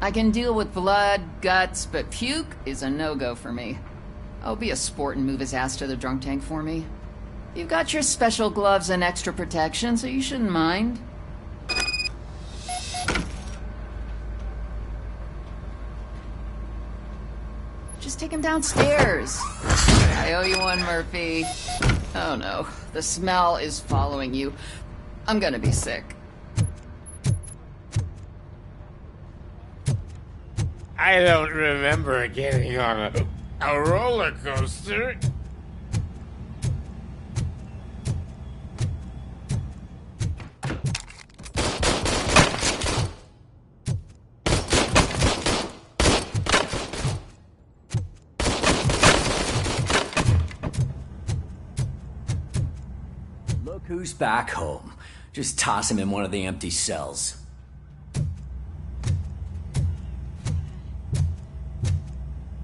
I can deal with blood, guts, but puke is a no-go for me. Oh, be a sport and move his ass to the drunk tank for me. You've got your special gloves and extra protection, so you shouldn't mind. Just take him downstairs. I owe you one, Murphy. Oh no, the smell is following you. I'm gonna be sick. I don't remember getting on a roller coaster. Look who's back home. Just toss him in one of the empty cells.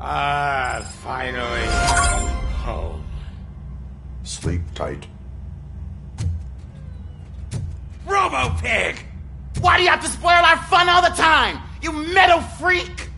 Ah, finally. Home. Sleep tight. Robo-Pig! Why do you have to spoil our fun all the time? You metal freak!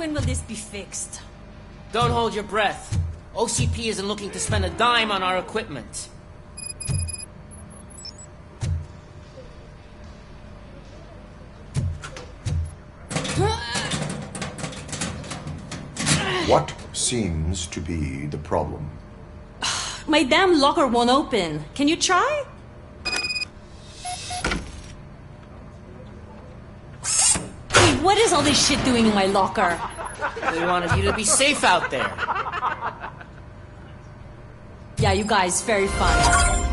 When will this be fixed? Don't hold your breath. OCP isn't looking to spend a dime on our equipment. What seems to be the problem? My damn locker won't open. Can you try? Hey, what is all this shit doing in my locker? We wanted you to be safe out there. Yeah, you guys, very fun.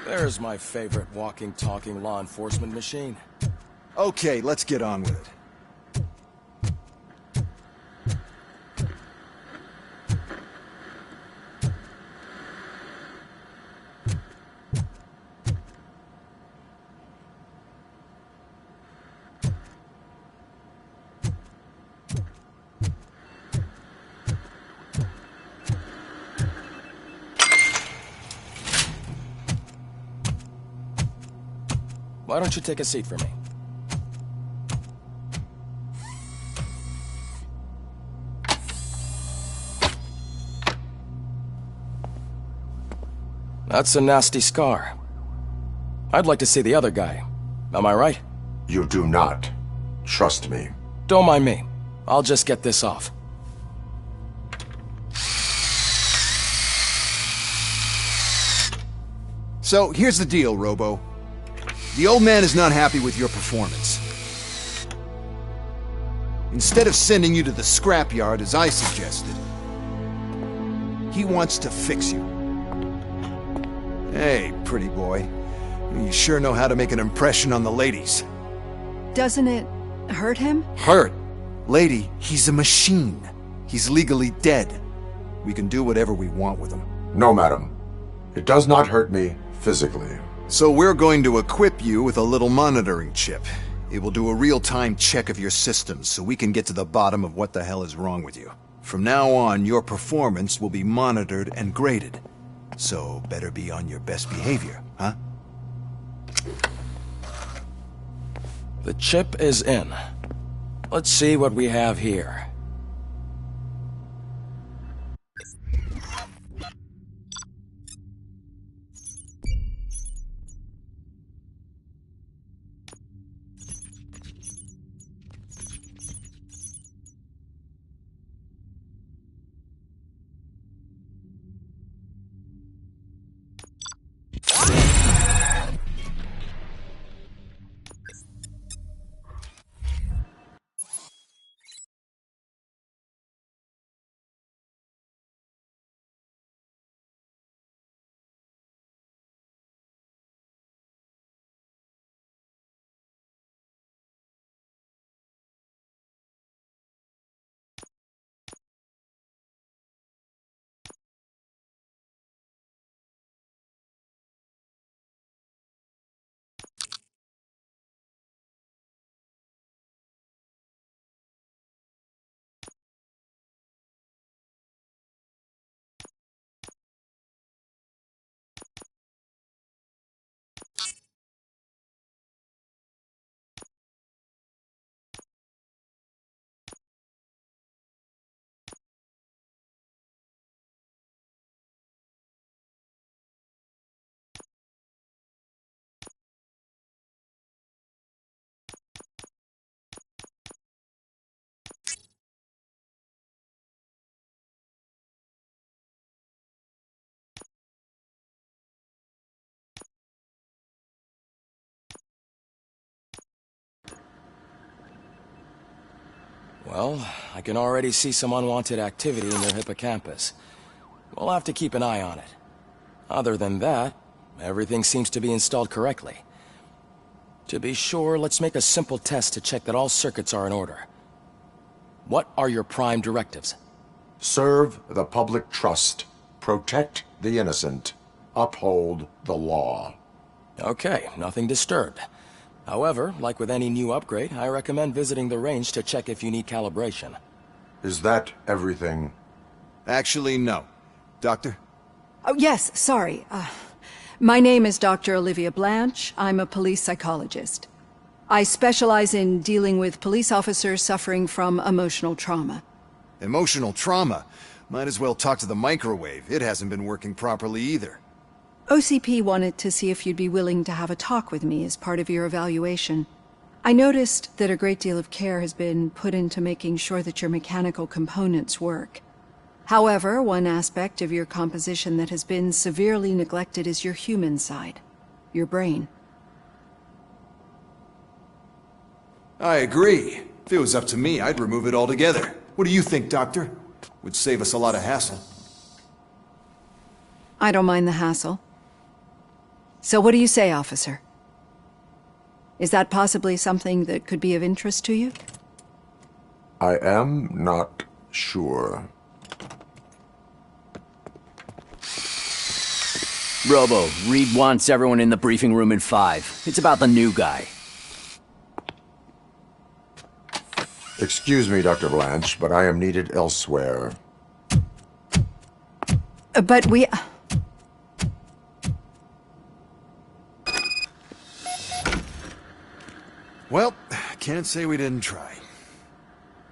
There's my favorite walking, talking law enforcement machine. Okay, let's get on with it. Why don't you take a seat for me? That's a nasty scar. I'd like to see the other guy. Am I right? You do not. Trust me. Don't mind me. I'll just get this off. So, here's the deal, Robo. The old man is not happy with your performance. Instead of sending you to the scrapyard as I suggested, he wants to fix you. Hey, pretty boy. You sure know how to make an impression on the ladies. Doesn't it hurt him? Hurt? Lady, he's a machine. He's legally dead. We can do whatever we want with him. No, madam. It does not hurt me physically. So we're going to equip you with a little monitoring chip. It will do a real-time check of your systems so we can get to the bottom of what the hell is wrong with you. From now on, your performance will be monitored and graded. So better be on your best behavior, huh? The chip is in. Let's see what we have here. Well, I can already see some unwanted activity in your hippocampus. We'll have to keep an eye on it. Other than that, everything seems to be installed correctly. To be sure, let's make a simple test to check that all circuits are in order. What are your prime directives? Serve the public trust. Protect the innocent. Uphold the law. Okay, nothing disturbed. However, like with any new upgrade, I recommend visiting the range to check if you need calibration. Is that everything? Actually, no. Doctor? Oh, yes, sorry. My name is Dr. Olivia Blanche. I'm a police psychologist. I specialize in dealing with police officers suffering from emotional trauma. Emotional trauma? Might as well talk to the microwave. It hasn't been working properly either. OCP wanted to see if you'd be willing to have a talk with me as part of your evaluation. I noticed that a great deal of care has been put into making sure that your mechanical components work. However, one aspect of your composition that has been severely neglected is your human side, your brain. I agree. If it was up to me, I'd remove it altogether. What do you think, Doctor? Would save us a lot of hassle. I don't mind the hassle. So what do you say, officer? Is that possibly something that could be of interest to you? I am not sure. Robo, Reed wants everyone in the briefing room in 5. It's about the new guy. Excuse me, Dr. Blanche, but I am needed elsewhere. But we... Well, can't say we didn't try.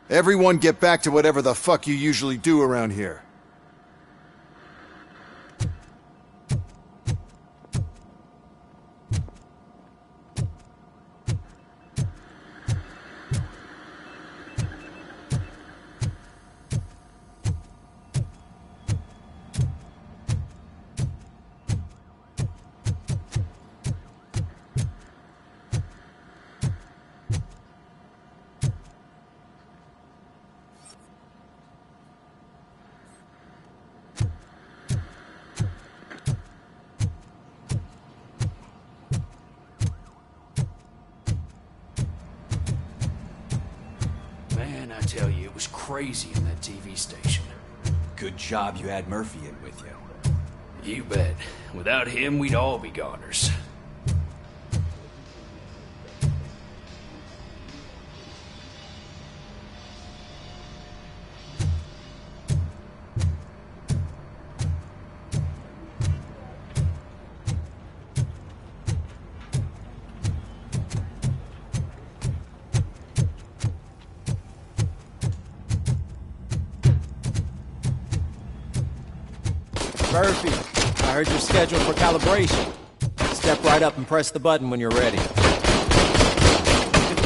Everyone get back to whatever the fuck you usually do around here. Man, I tell you, it was crazy in that TV station. Good job you had Murphy in with you. You bet. Without him, we'd all be goners. Murphy, I heard you're scheduled for calibration. Step right up and press the button when you're ready. 50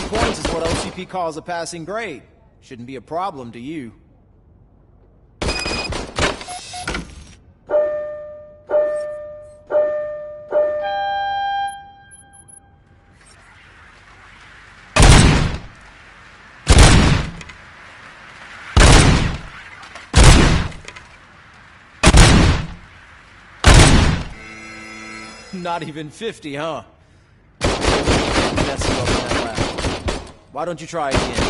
points is what OCP calls a passing grade. Shouldn't be a problem to you. Not even 50, huh? Messing up on that lap. Why don't you try again?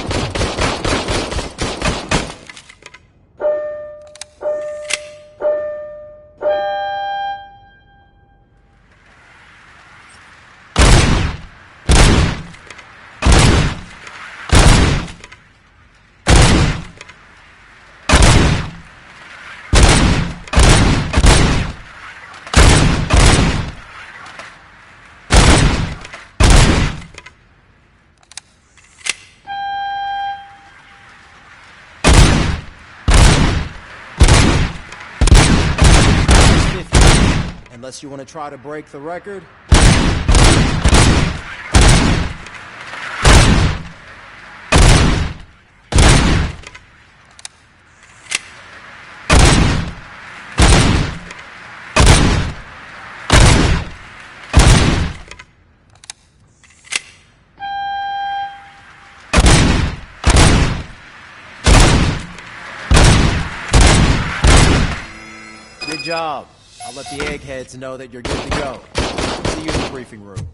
Unless you want to try to break the record. Good job. I'll let the eggheads know that you're good to go. See you in the briefing room.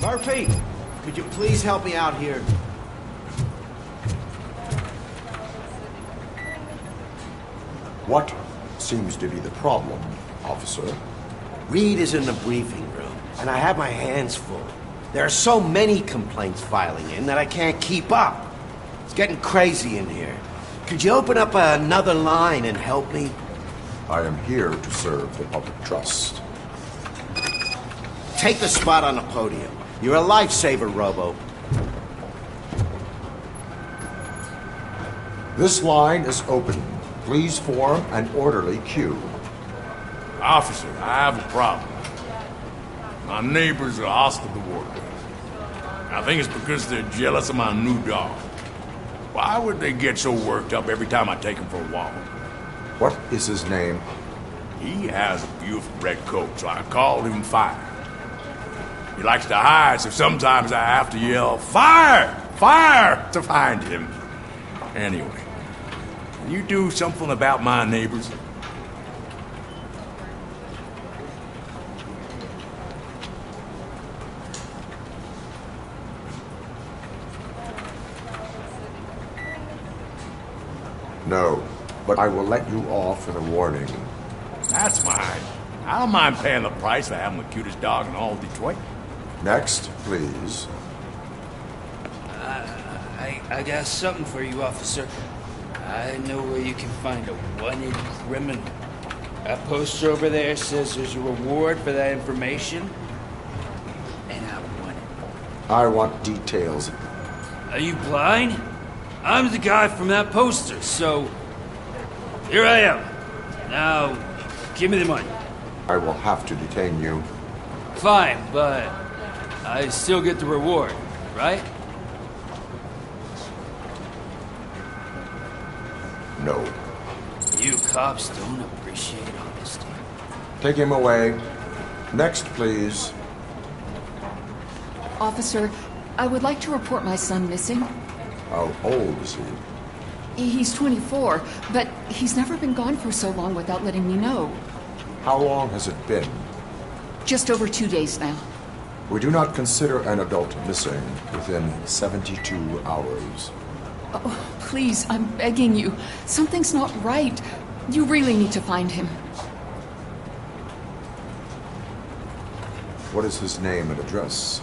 Murphy, could you please help me out here? What seems to be the problem, officer? Reed is in the briefing room, and I have my hands full. There are so many complaints filing in that I can't keep up. It's getting crazy in here. Could you open up another line and help me? I am here to serve the public trust. Take the spot on the podium. You're a lifesaver, Robo. This line is open. Please form an orderly queue. Officer, I have a problem. My neighbors are hostile toward me. I think it's because they're jealous of my new dog. Why would they get so worked up every time I take him for a walk? What is his name? He has a beautiful red coat, so I called him Fire. He likes to hide, so sometimes I have to yell, "Fire! Fire!" to find him. Anyway, can you do something about my neighbors? No, but I will let you off with a warning. That's fine. I don't mind paying the price for having the cutest dog in all of Detroit. Next, please. I got something for you, officer. I know where you can find a wanted criminal. That poster over there says there's a reward for that information, and I want it. I want details. Are you blind? I'm the guy from that poster, so here I am. Now, give me the money. I will have to detain you. Fine, but I still get the reward, right? No. You cops don't appreciate honesty. Take him away. Next, please. Officer, I would like to report my son missing. How old is he? He's 24, but he's never been gone for so long without letting me know. How long has it been? Just over 2 days now. We do not consider an adult missing within 72 hours. Oh, please, I'm begging you. Something's not right. You really need to find him. What is his name and address?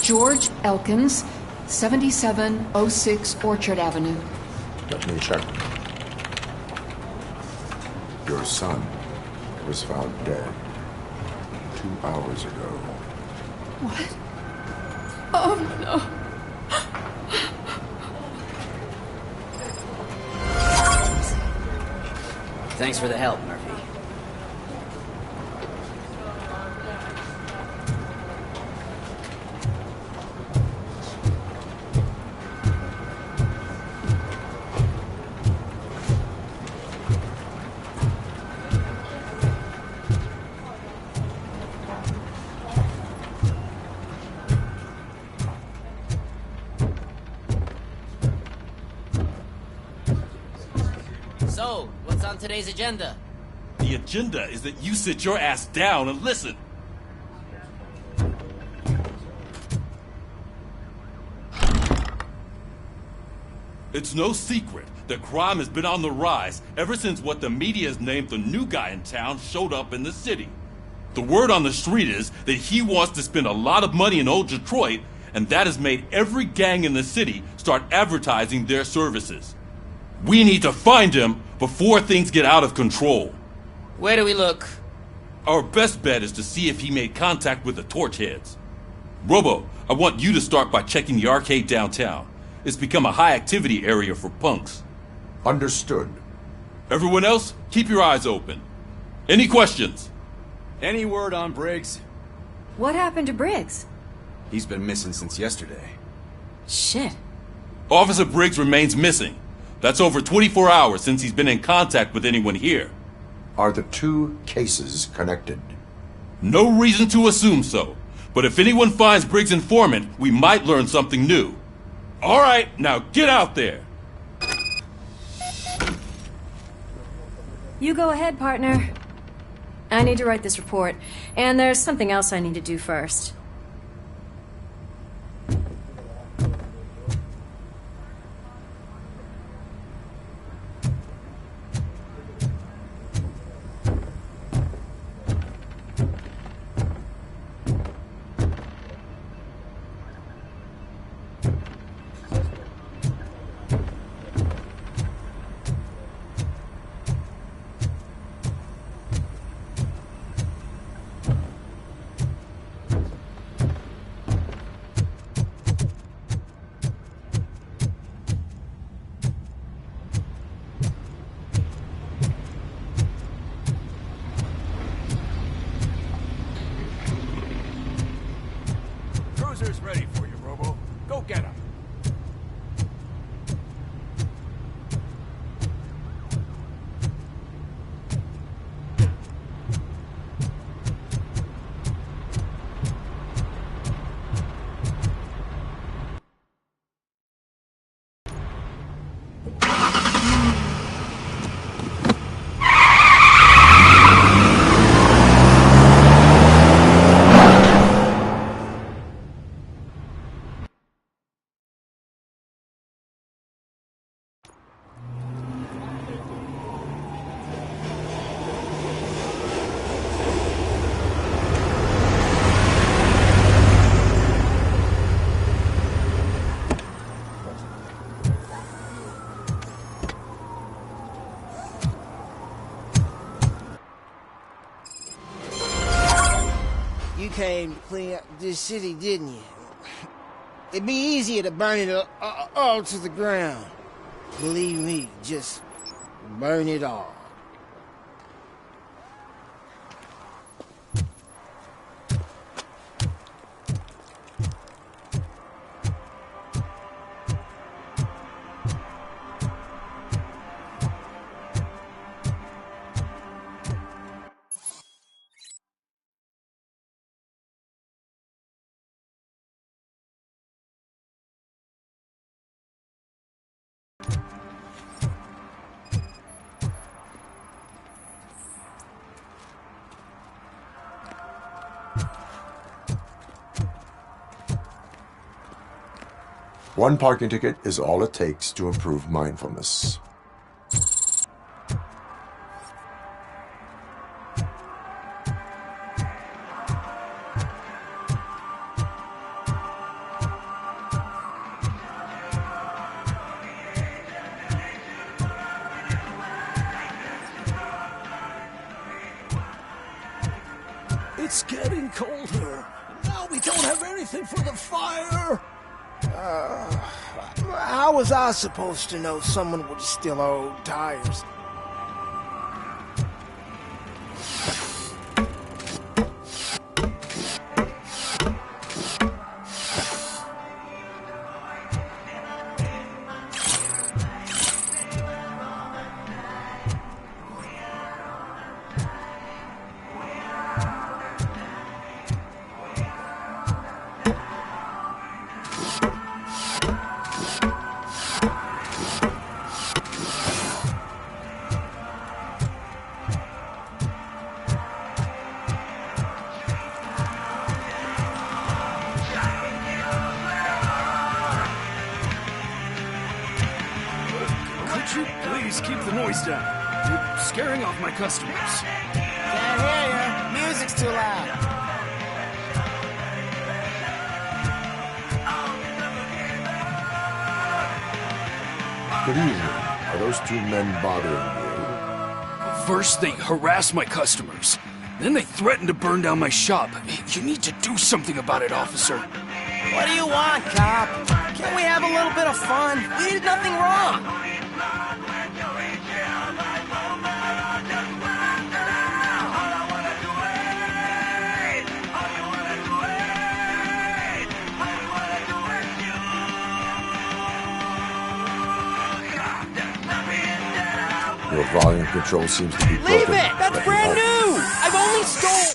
George Elkins, 7706 Orchard Avenue. Let me check. Your son was found dead 2 hours ago. What? Oh, no. Thanks for the help, Murphy. So, what's on today's agenda? The agenda is that you sit your ass down and listen. It's no secret that crime has been on the rise ever since what the media has named the new guy in town showed up in the city. The word on the street is that he wants to spend a lot of money in old Detroit, and that has made every gang in the city start advertising their services. We need to find him before things get out of control. Where do we look? Our best bet is to see if he made contact with the Torchheads. Robo, I want you to start by checking the arcade downtown. It's become a high-activity area for punks. Understood. Everyone else, keep your eyes open. Any questions? Any word on Briggs? What happened to Briggs? He's been missing since yesterday. Shit. Officer Briggs remains missing. That's over 24 hours since he's been in contact with anyone here. Are the two cases connected? No reason to assume so. But if anyone finds Briggs' informant, we might learn something new. All right, now get out there. You go ahead, partner. I need to write this report, and there's something else I need to do first. Officer's ready for you, Robo. Go get him. You came to clean up this city, didn't you? It'd be easier to burn it all to the ground. Believe me, just burn it all. One parking ticket is all it takes to improve mindfulness. It's getting colder. Now we don't have anything for the fire. How was I supposed to know someone would steal our old tires? Please keep the noise down. You're scaring off my customers. Can't hear you. Music's too loud. Good evening. Are those two men bothering you? First, they harass my customers. Then they threaten to burn down my shop. You need to do something about it, officer. What do you want, cop? Can't we have a little bit of fun? We did nothing wrong. Your volume control seems to be broken. Leave it! That's brand new! I've only stole...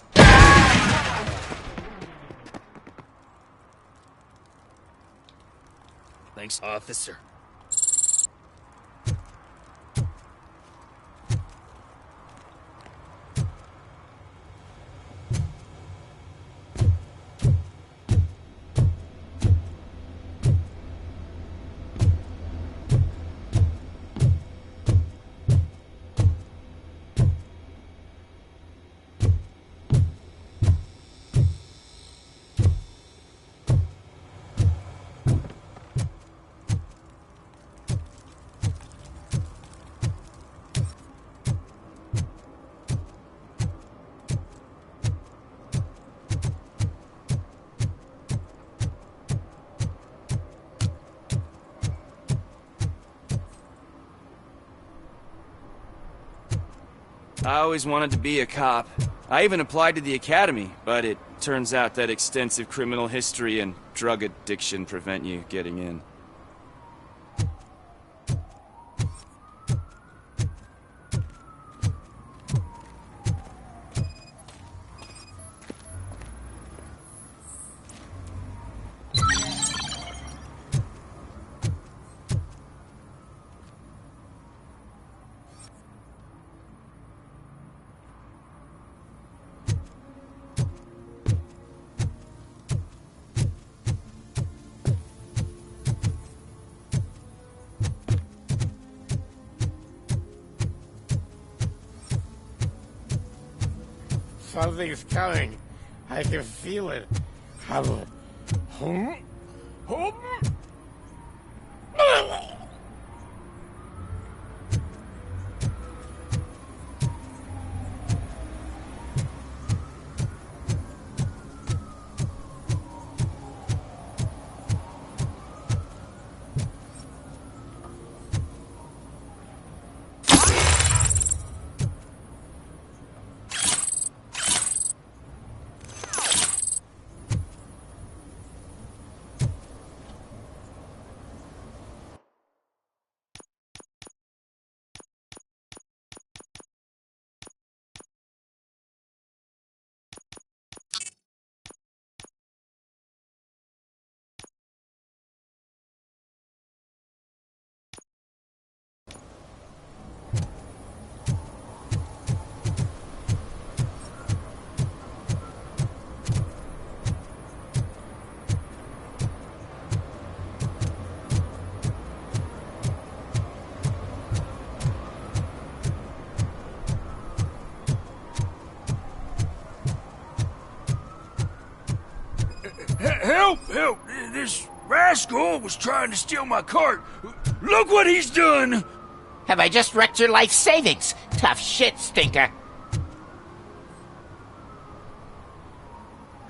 Thanks, officer. I always wanted to be a cop. I even applied to the academy, but it turns out that extensive criminal history and drug addiction prevent you getting in. Something's coming. I can feel it. Help! Help! This rascal was trying to steal my cart. Look what he's done! Have I just wrecked your life savings? Tough shit, stinker.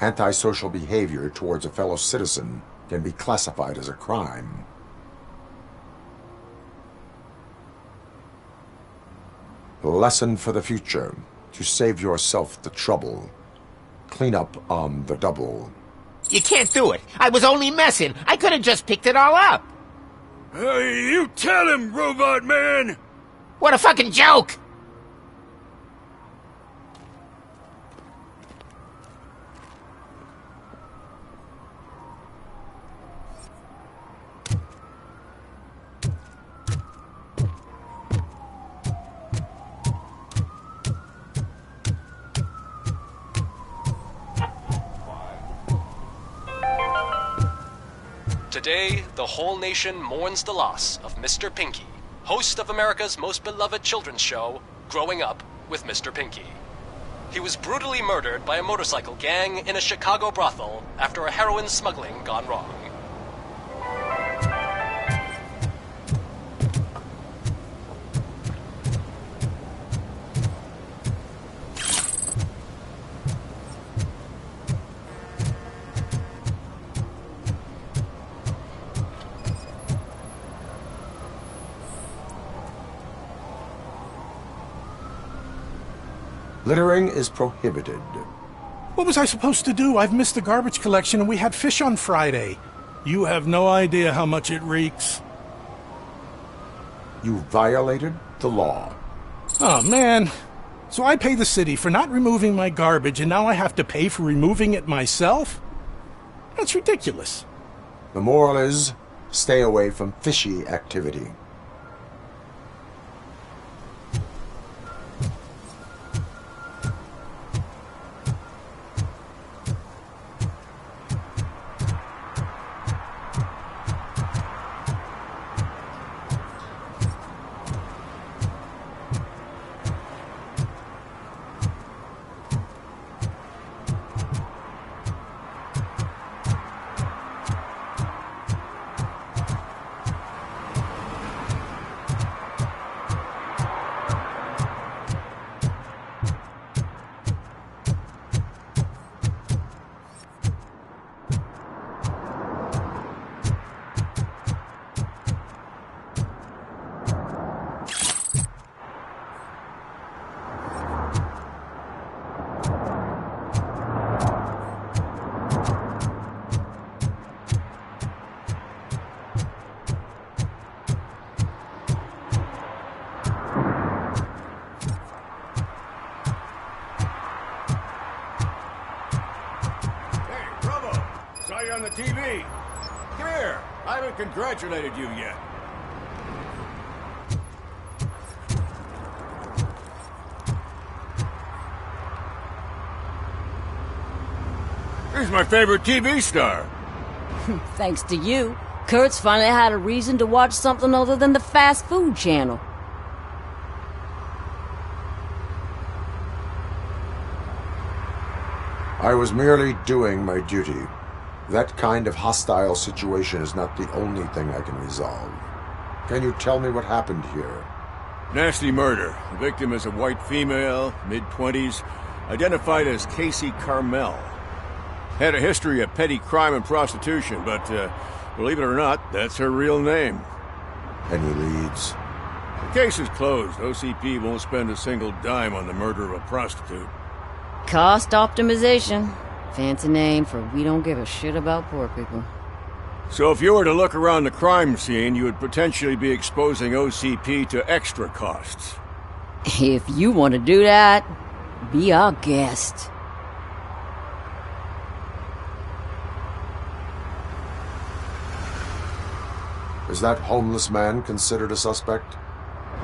Antisocial behavior towards a fellow citizen can be classified as a crime. Lesson for the future. To save yourself the trouble. Clean up on the double. You can't do it. I was only messing. I could have just picked it all up. You tell him, Robot Man! What a fucking joke! Today, the whole nation mourns the loss of Mr. Pinky, host of America's most beloved children's show, Growing Up with Mr. Pinky. He was brutally murdered by a motorcycle gang in a Chicago brothel after a heroin smuggling gone wrong. Littering is prohibited. What was I supposed to do? I've missed the garbage collection and we had fish on Friday. You have no idea how much it reeks. You violated the law. Oh, man. So I pay the city for not removing my garbage and now I have to pay for removing it myself? That's ridiculous. The moral is, stay away from fishy activity. Saw you on the TV. Come here. I haven't congratulated you yet. Here's my favorite TV star. Thanks to you, Kurt's finally had a reason to watch something other than the fast food channel. I was merely doing my duty. That kind of hostile situation is not the only thing I can resolve. Can you tell me what happened here? Nasty murder. The victim is a white female, mid-20s, identified as Casey Carmel. Had a history of petty crime and prostitution, but believe it or not, that's her real name. Any leads? The case is closed. OCP won't spend a single dime on the murder of a prostitute. Cost optimization. Fancy name for we don't give a shit about poor people. So if you were to look around the crime scene, you would potentially be exposing OCP to extra costs. If you want to do that, be our guest. Is that homeless man considered a suspect?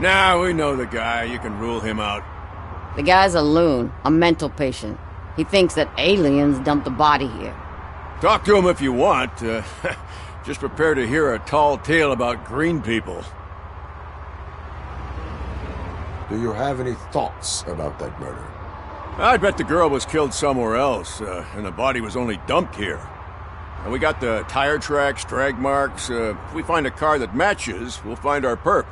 Nah, we know the guy. You can rule him out. The guy's a loon, a mental patient. He thinks that aliens dumped the body here. Talk to him if you want. Just prepare to hear a tall tale about green people. Do you have any thoughts about that murder? I bet the girl was killed somewhere else, and the body was only dumped here. And we got the tire tracks, drag marks. If we find a car that matches, we'll find our perp.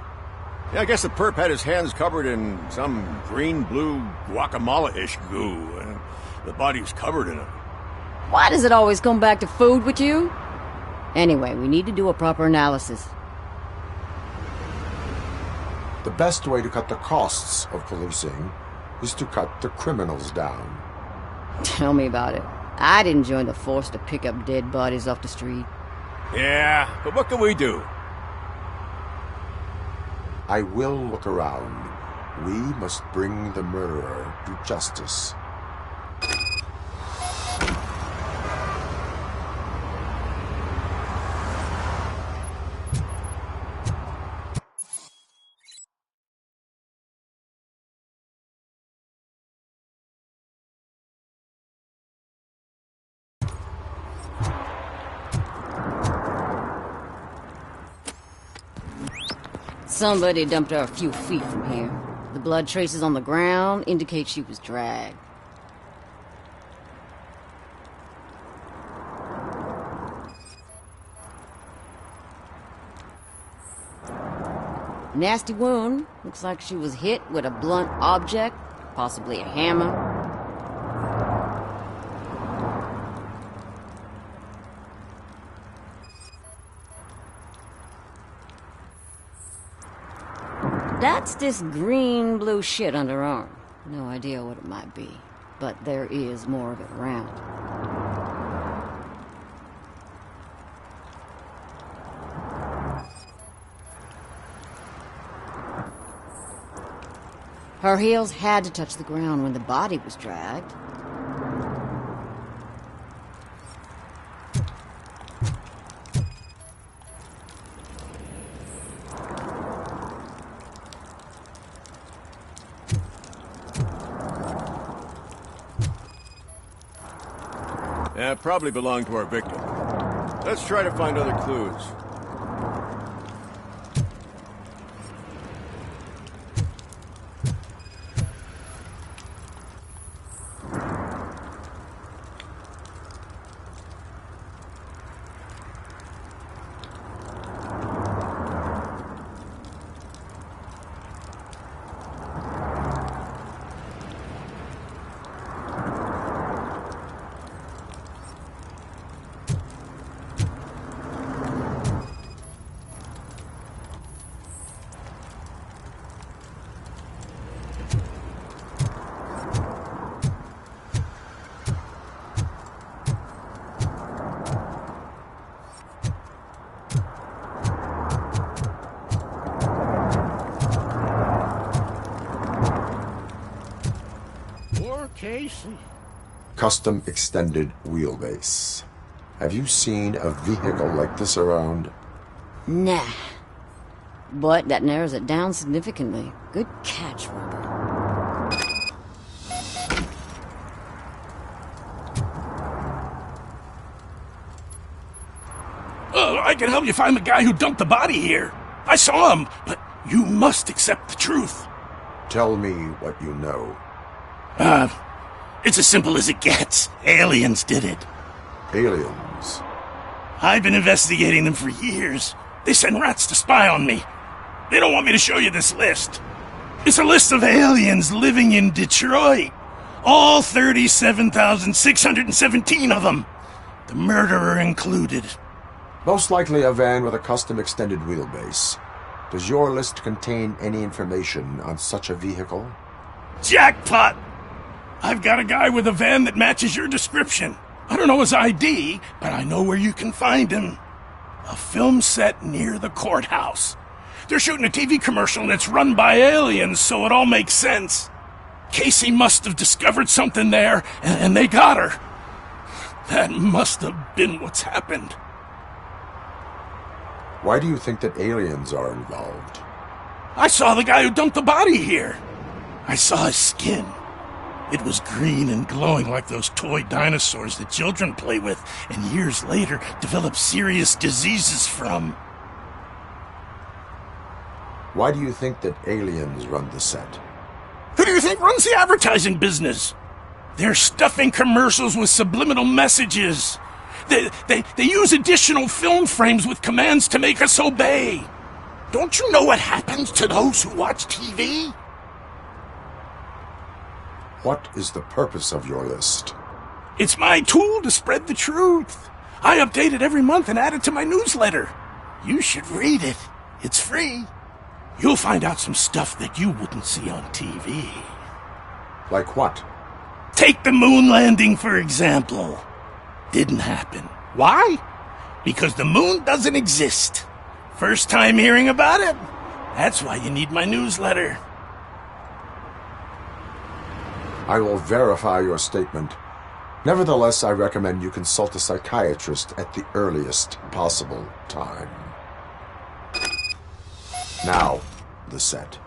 Yeah, I guess the perp had his hands covered in some green-blue guacamole-ish goo. The body's covered in it. Why does it always come back to food with you? Anyway, we need to do a proper analysis. The best way to cut the costs of policing is to cut the criminals down. Tell me about it. I didn't join the force to pick up dead bodies off the street. Yeah, but what can we do? I will look around. We must bring the murderer to justice. Somebody dumped her a few feet from here. The blood traces on the ground indicate she was dragged. Nasty wound. Looks like she was hit with a blunt object, possibly a hammer. That's this green-blue shit under her arm. No idea what it might be, but there is more of it around. Her heels had to touch the ground when the body was dragged. Probably belonged to our victim. Let's try to find other clues. Casey. Custom extended wheelbase. Have you seen a vehicle like this around? Nah. But that narrows it down significantly. Good catch, Robert. I can help you find the guy who dumped the body here. I saw him, but you must accept the truth. Tell me what you know. It's as simple as it gets. Aliens did it. Aliens? I've been investigating them for years. They send rats to spy on me. They don't want me to show you this list. It's a list of aliens living in Detroit. All 37,617 of them. The murderer included. Most likely a van with a custom extended wheelbase. Does your list contain any information on such a vehicle? Jackpot! I've got a guy with a van that matches your description. I don't know his ID, but I know where you can find him. A film set near the courthouse. They're shooting a TV commercial and it's run by aliens, so it all makes sense. Casey must have discovered something there, and they got her. That must have been what's happened. Why do you think that aliens are involved? I saw the guy who dumped the body here. I saw his skin. It was green and glowing like those toy dinosaurs that children play with and years later develop serious diseases from. Why do you think that aliens run the set? Who do you think runs the advertising business? They're stuffing commercials with subliminal messages. They use additional film frames with commands to make us obey. Don't you know what happens to those who watch TV? What is the purpose of your list? It's my tool to spread the truth. I update it every month and add it to my newsletter. You should read it. It's free. You'll find out some stuff that you wouldn't see on TV. Like what? Take the moon landing, for example. Didn't happen. Why? Because the moon doesn't exist. First time hearing about it? That's why you need my newsletter. I will verify your statement. Nevertheless, I recommend you consult a psychiatrist at the earliest possible time. Now, the set.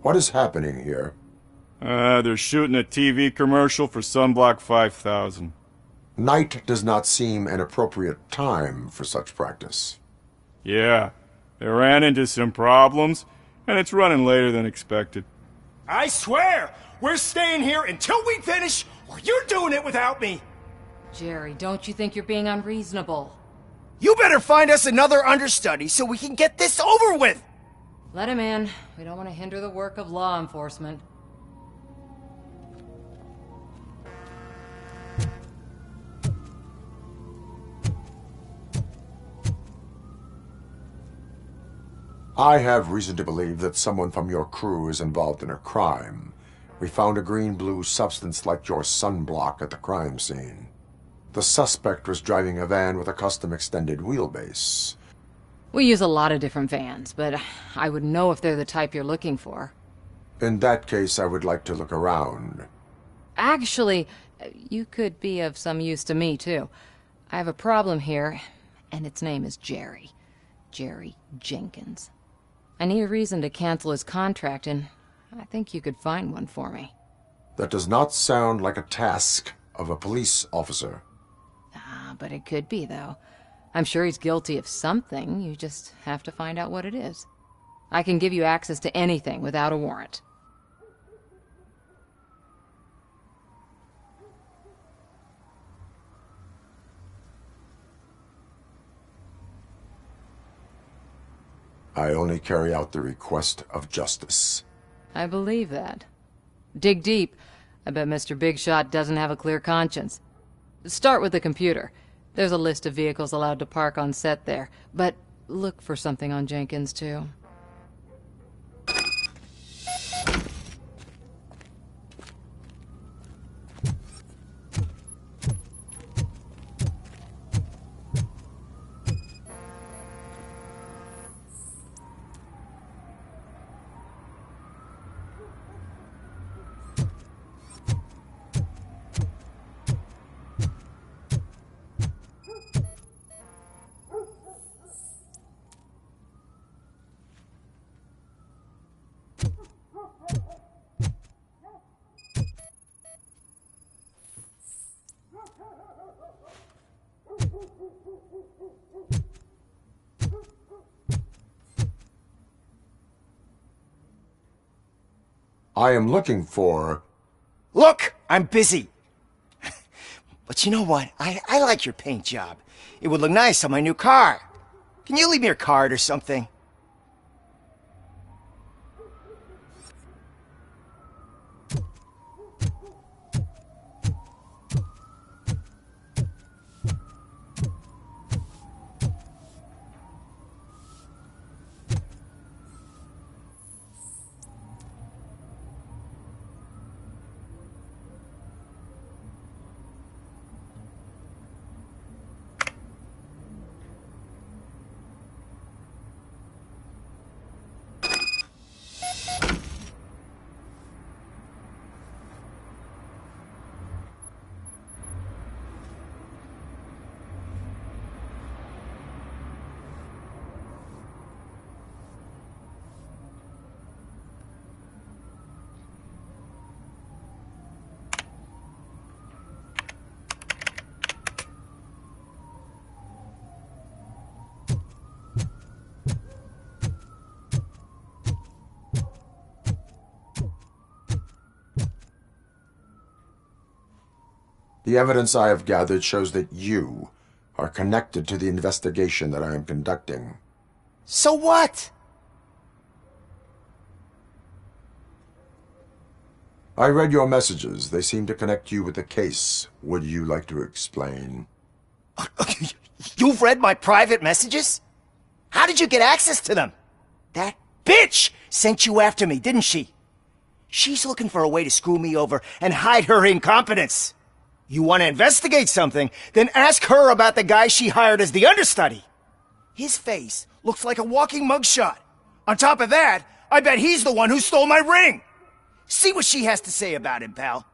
What is happening here? They're shooting a TV commercial for Sunblock 5000. Night does not seem an appropriate time for such practice. Yeah, they ran into some problems, and it's running later than expected. I swear, we're staying here until we finish, or you're doing it without me. Jerry, don't you think you're being unreasonable? You better find us another understudy so we can get this over with. Let him in. We don't want to hinder the work of law enforcement. I have reason to believe that someone from your crew is involved in a crime. We found a green-blue substance like your sunblock at the crime scene. The suspect was driving a van with a custom extended wheelbase. We use a lot of different vans, but I would know if they're the type you're looking for. In that case, I would like to look around. Actually, you could be of some use to me, too. I have a problem here, and its name is Jerry. Jerry Jenkins. I need a reason to cancel his contract, and I think you could find one for me. That does not sound like a task of a police officer. But it could be, though. I'm sure he's guilty of something. You just have to find out what it is. I can give you access to anything without a warrant. I only carry out the request of justice. I believe that. Dig deep. I bet Mr. Big Shot doesn't have a clear conscience. Start with the computer. There's a list of vehicles allowed to park on set there, but look for something on Jenkins, too. I am looking for... Look, I'm busy. But you know what? I like your paint job. It would look nice on my new car. Can you leave me your card or something? The evidence I have gathered shows that you are connected to the investigation that I am conducting. So what? I read your messages. They seem to connect you with the case. Would you like to explain? You've read my private messages? How did you get access to them? That bitch sent you after me, didn't she? She's looking for a way to screw me over and hide her incompetence. You want to investigate something, then ask her about the guy she hired as the understudy. His face looks like a walking mugshot. On top of that, I bet he's the one who stole my ring. See what she has to say about him, pal.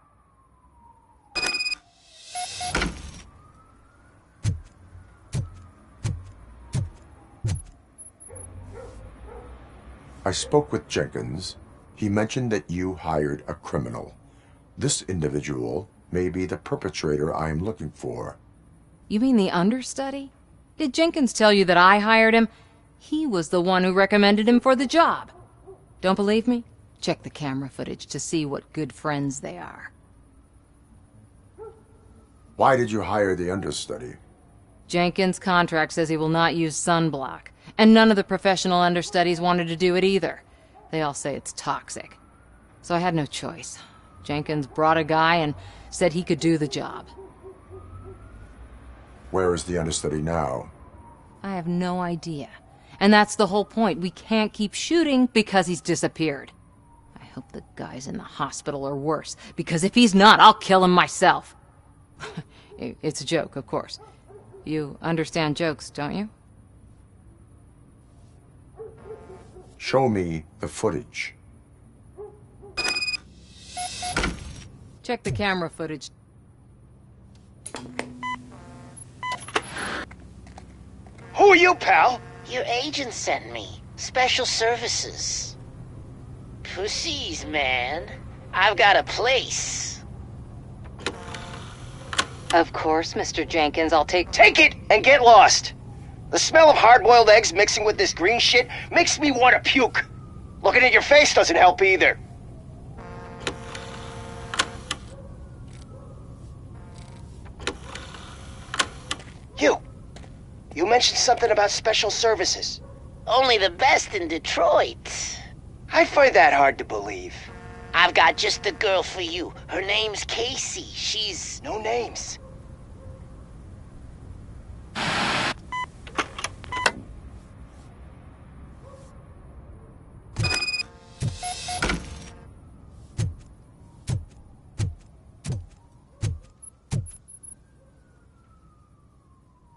I spoke with Jenkins. He mentioned that you hired a criminal. This individual may be the perpetrator I am looking for. You mean the understudy? Did Jenkins tell you that I hired him? He was the one who recommended him for the job. Don't believe me? Check the camera footage to see what good friends they are. Why did you hire the understudy? Jenkins' contract says he will not use sunblock, and none of the professional understudies wanted to do it either. They all say it's toxic. So I had no choice. Jenkins brought a guy and said he could do the job. Where is the understudy now? I have no idea. And that's the whole point. We can't keep shooting because he's disappeared. I hope the guy's in the hospital or worse, because if he's not, I'll kill him myself. It's a joke, of course. You understand jokes, don't you? Show me the footage. Check the camera footage. Who are you, pal? Your agent sent me. Special services. Pussies, man. I've got a place. Of course, Mr. Jenkins, I'll take... Take it and get lost. The smell of hard-boiled eggs mixing with this green shit makes me want to puke. Looking at your face doesn't help either. You mentioned something about special services. Only the best in Detroit. I find that hard to believe. I've got just the girl for you. Her name's Casey. She's... No names.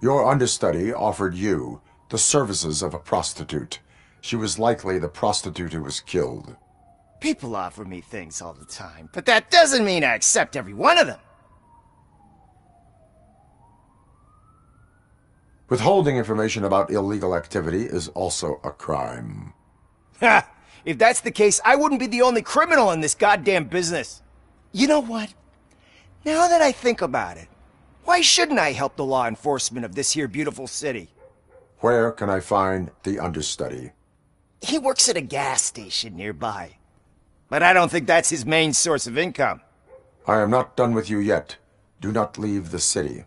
Your understudy offered you the services of a prostitute. She was likely the prostitute who was killed. People offer me things all the time, but that doesn't mean I accept every one of them. Withholding information about illegal activity is also a crime. Ha! If that's the case, I wouldn't be the only criminal in this goddamn business. You know what? Now that I think about it, why shouldn't I help the law enforcement of this here beautiful city? Where can I find the understudy? He works at a gas station nearby. But I don't think that's his main source of income. I am not done with you yet. Do not leave the city.